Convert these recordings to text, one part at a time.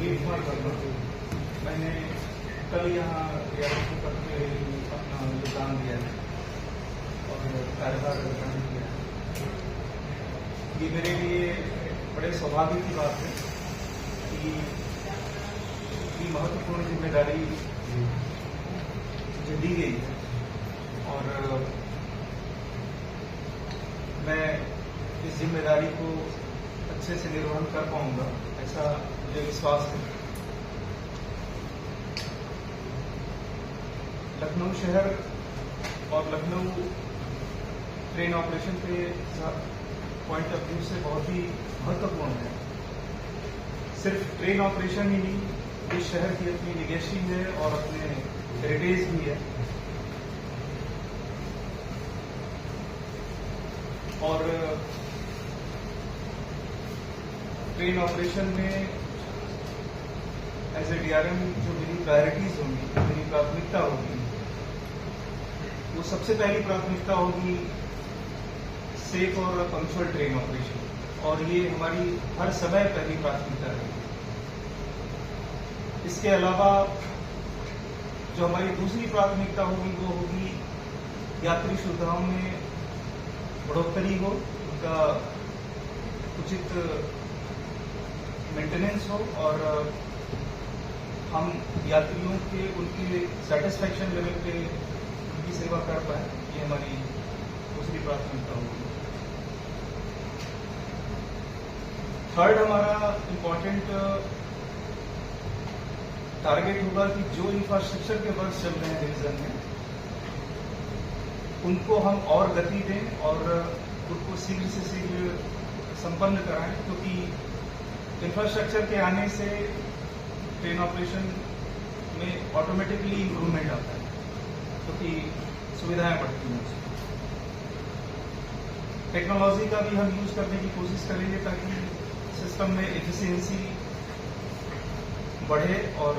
सुनील कुमार वर्मा। मैंने कल यहाँ रियासत पद पे अपना योगदान दिया है और कार्यभार ग्रहण किया है। ये मेरे लिए बड़े सौभाग्य की बात है कि इतनी महत्वपूर्ण जिम्मेदारी मुझे दी गई है और मैं इस जिम्मेदारी को अच्छे से निर्वहन कर पाऊंगा, ऐसा मुझे विश्वास है। लखनऊ शहर और लखनऊ ट्रेन ऑपरेशन के पॉइंट ऑफ व्यू से बहुत ही महत्वपूर्ण है। सिर्फ ट्रेन ऑपरेशन ही नहीं, इस शहर की अपनी लिगेसी है और अपने हेरिटेज भी है। और ट्रेन ऑपरेशन में एज ए डीआरएम जो मेरी प्रायोरिटीज होंगी, मेरी प्राथमिकता होगी, वो सबसे पहली प्राथमिकता होगी सेफ और पंक्चुअल ट्रेन ऑपरेशन, और ये हमारी हर समय पहली प्राथमिकता रहेगी। इसके अलावा जो हमारी दूसरी प्राथमिकता होगी वो होगी यात्री सुविधाओं में बढ़ोतरी हो, उनका उचित मेंटेनेंस हो और हम यात्रियों के उनके सेटिस्फैक्शन लेवल पे उनकी सेवा कर पाए, ये हमारी दूसरी प्राथमिकता होगी। थर्ड हमारा इम्पोर्टेंट टारगेट होगा कि जो इंफ्रास्ट्रक्चर के वर्क चल रहे हैं डिवीजन में, उनको हम और गति दें और उनको शीघ्र से शीघ्र संपन्न कराएं, क्योंकि इंफ्रास्ट्रक्चर के आने से ट्रेन ऑपरेशन में ऑटोमेटिकली इंप्रूवमेंट आता है, क्योंकि सुविधाएं बढ़ती हैं। टेक्नोलॉजी का भी हम यूज करने की कोशिश करेंगे ताकि सिस्टम में एफिशिएंसी बढ़े और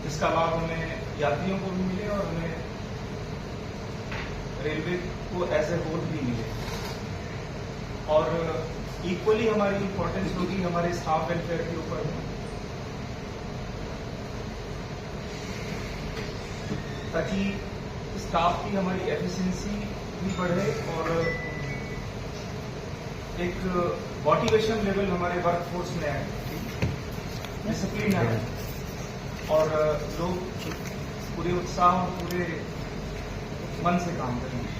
इसका लाभ हमें यात्रियों को भी मिले और हमें रेलवे को एज ए होल भी मिले। और इक्वली हमारी इंपॉर्टेंस होगी हमारे स्टाफ वेलफेयर के ऊपर, ताकि स्टाफ की हमारी एफिशिएंसी भी बढ़े और एक मोटिवेशन लेवल हमारे वर्कफोर्स में आए, डिसिप्लिन आए और लोग पूरे उत्साह और पूरे मन से काम करेंगे।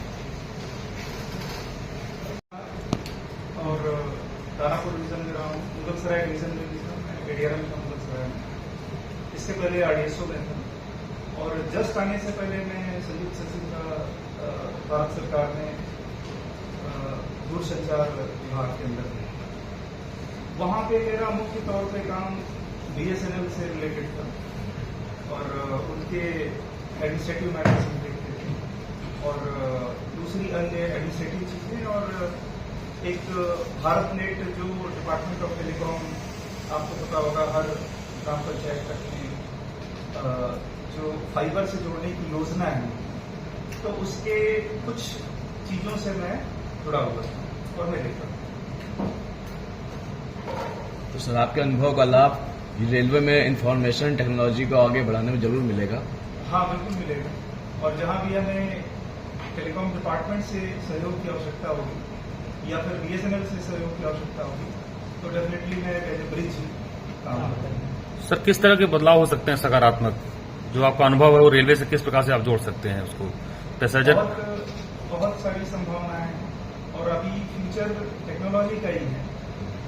और दानापुर डिवीजन में रहा हूँ, मुगलसराय डिवीजन में भी था, एडीआरएम था मुगलसराय में। इसके पहले आरडीएसओ में था और जस्ट आने से पहले मैं संयुक्त सचिव का भारत सरकार में दूरसंचार विभाग के अंदर में। वहां पे मेरा मुख्य तौर पे काम बीएसएनएल से रिलेटेड था और उनके एडमिनिस्ट्रेटिव मैटर्स में देखते थे और दूसरी अन्य एडमिनिस्ट्रेटिव चीजें, और एक भारत नेट जो डिपार्टमेंट ऑफ टेलीकॉम, आपको पता होगा हर ग्राम पंचायत तक में जो फाइबर से जोड़ने की योजना है, तो उसके कुछ चीजों से मैं जुड़ा हुआ था और मैं देखता हूँ। तो सर, आपके अनुभव का लाभ रेलवे में इंफॉर्मेशन टेक्नोलॉजी को आगे बढ़ाने में जरूर मिलेगा? हाँ, बिल्कुल मिलेगा। और जहां भी हमें टेलीकॉम डिपार्टमेंट से सहयोग की आवश्यकता होगी या फिर बीएसएनएल से सहयोग की आवश्यकता होगी, तो डेफिनेटली मैं एज ए ब्रिज काम करूंगा। सर, किस तरह के बदलाव हो सकते हैं सकारात्मक, जो आपका अनुभव है वो रेलवे से किस प्रकार से आप जोड़ सकते हैं उसको पैसेंजर? बहुत सारी संभावनाएं हैं और अभी फ्यूचर टेक्नोलॉजी का ही है।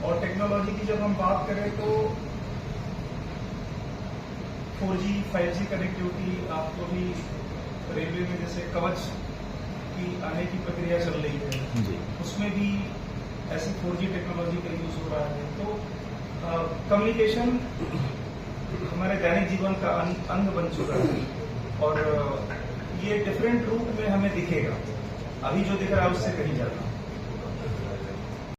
और टेक्नोलॉजी की जब हम बात करें तो 4G 5G कनेक्टिविटी, आपको भी रेलवे में जैसे कवच की आने की प्रक्रिया चल रही है जी, उसमें भी ऐसी 4G टेक्नोलॉजी का यूज हो रहा है। तो कम्युनिकेशन हमारे दैनिक जीवन का अंग बन चुका है और ये डिफरेंट रूप में हमें दिखेगा। अभी जो दिख रहा है उससे कहीं ज्यादा।